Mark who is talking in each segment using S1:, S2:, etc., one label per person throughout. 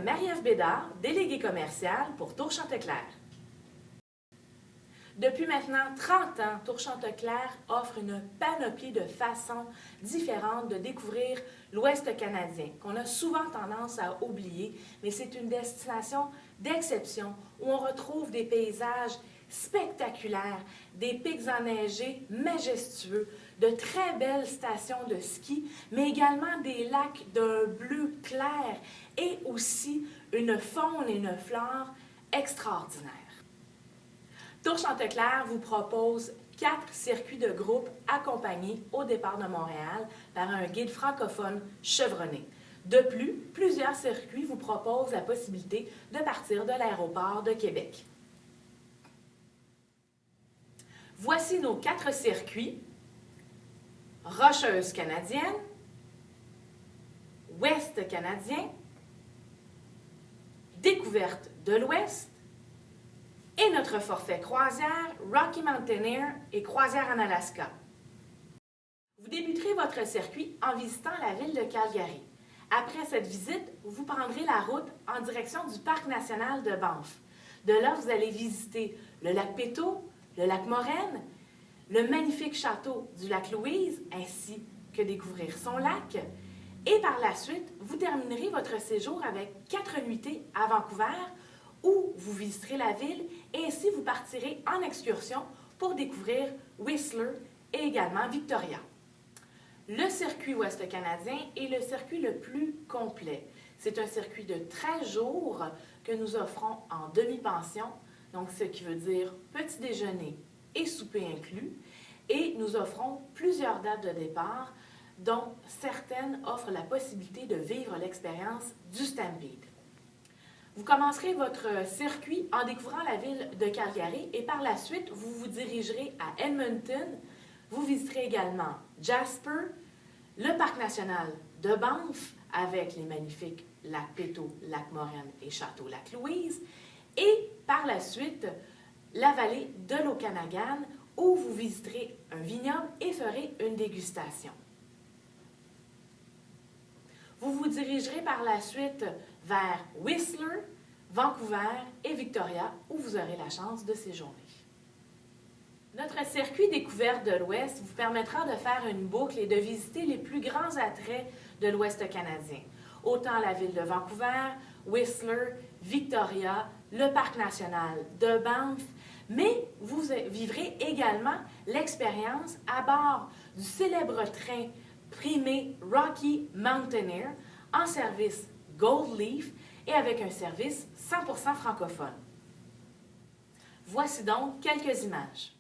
S1: Marie-Ève Bédard, déléguée commerciale pour Tour Chanteclair. Depuis maintenant 30 ans, Tour Chanteclair offre une panoplie de façons différentes de découvrir l'Ouest canadien, qu'on a souvent tendance à oublier, mais c'est une destination d'exception où on retrouve des paysages spectaculaires, des pics enneigés majestueux, de très belles stations de ski, mais également des lacs d'un bleu clair et aussi une faune et une flore extraordinaires. Tour Chanteclair vous propose 4 circuits de groupe accompagnés au départ de Montréal par un guide francophone chevronné. De plus, plusieurs circuits vous proposent la possibilité de partir de l'aéroport de Québec. Voici nos 4 circuits. Rocheuse canadienne, Ouest canadien, Découverte de l'Ouest et notre forfait croisière Rocky Mountaineer et croisière en Alaska. Vous débuterez votre circuit en visitant la ville de Calgary. Après cette visite, vous prendrez la route en direction du Parc national de Banff. De là, vous allez visiter le lac Péto, le lac Moraine, le magnifique château du lac Louise, ainsi que découvrir son lac. Et par la suite, vous terminerez votre séjour avec 4 nuitées à Vancouver, où vous visiterez la ville et ainsi vous partirez en excursion pour découvrir Whistler et également Victoria. Le circuit ouest canadien est le circuit le plus complet. C'est un circuit de 13 jours que nous offrons en demi-pension, donc ce qui veut dire petit déjeuner et souper inclus. Et nous offrons plusieurs dates de départ, dont certaines offrent la possibilité de vivre l'expérience du Stampede. Vous commencerez votre circuit en découvrant la ville de Calgary et par la suite, vous vous dirigerez à Edmonton. Vous visiterez également Jasper, le parc national de Banff avec les magnifiques lacs Péto, lac Moraine et château lac Louise. Et par la suite, la vallée de l'Okanagan où vous visiterez un vignoble et ferez une dégustation. Vous vous dirigerez par la suite vers Whistler, Vancouver et Victoria, où vous aurez la chance de séjourner. Notre circuit découverte de l'Ouest vous permettra de faire une boucle et de visiter les plus grands attraits de l'Ouest canadien. Autant la ville de Vancouver, Whistler, Victoria, le parc national de Banff, mais vous vivrez également l'expérience à bord du célèbre train primé Rocky Mountaineer en service Gold Leaf et avec un service 100% francophone. Voici donc quelques images.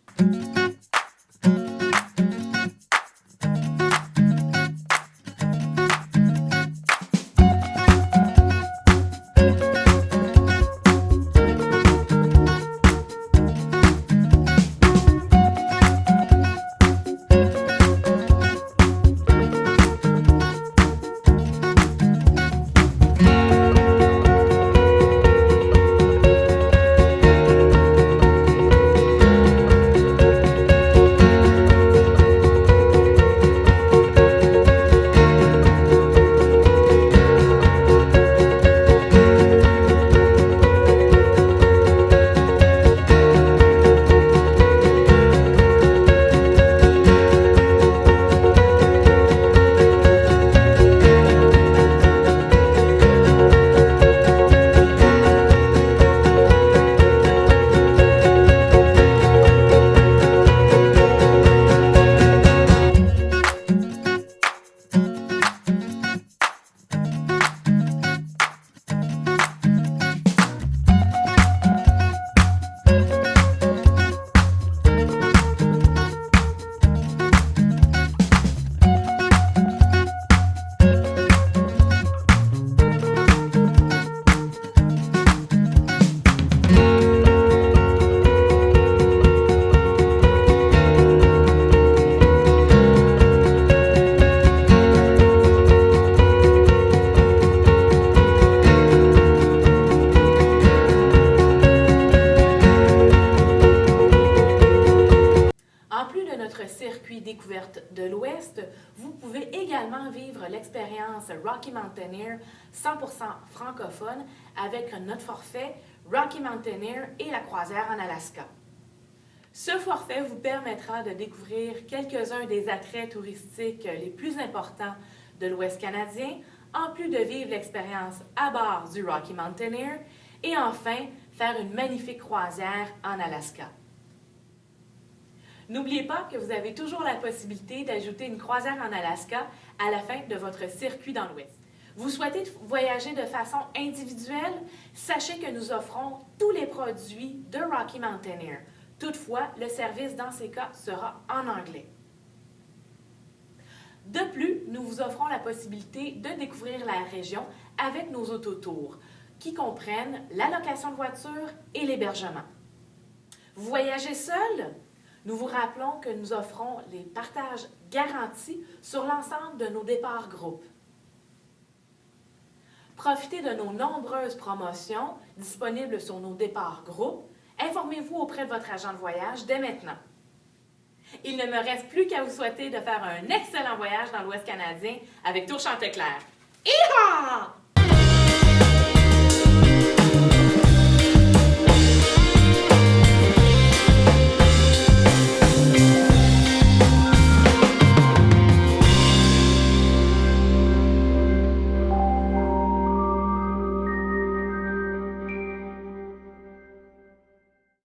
S1: découvertes de l'Ouest, vous pouvez également vivre l'expérience Rocky Mountaineer 100% francophone avec notre forfait Rocky Mountaineer et la croisière en Alaska. Ce forfait vous permettra de découvrir quelques-uns des attraits touristiques les plus importants de l'Ouest canadien, en plus de vivre l'expérience à bord du Rocky Mountaineer et enfin faire une magnifique croisière en Alaska. N'oubliez pas que vous avez toujours la possibilité d'ajouter une croisière en Alaska à la fin de votre circuit dans l'Ouest. Vous souhaitez voyager de façon individuelle? Sachez que nous offrons tous les produits de Rocky Mountaineer. Toutefois, le service dans ces cas sera en anglais. De plus, nous vous offrons la possibilité de découvrir la région avec nos autotours, qui comprennent la location de voiture et l'hébergement. Vous voyagez seul? Nous vous rappelons que nous offrons les partages garantis sur l'ensemble de nos départs groupes. Profitez de nos nombreuses promotions disponibles sur nos départs groupes. Informez-vous auprès de votre agent de voyage dès maintenant. Il ne me reste plus qu'à vous souhaiter de faire un excellent voyage dans l'Ouest canadien avec Tour Chanteclair. Hi-ha!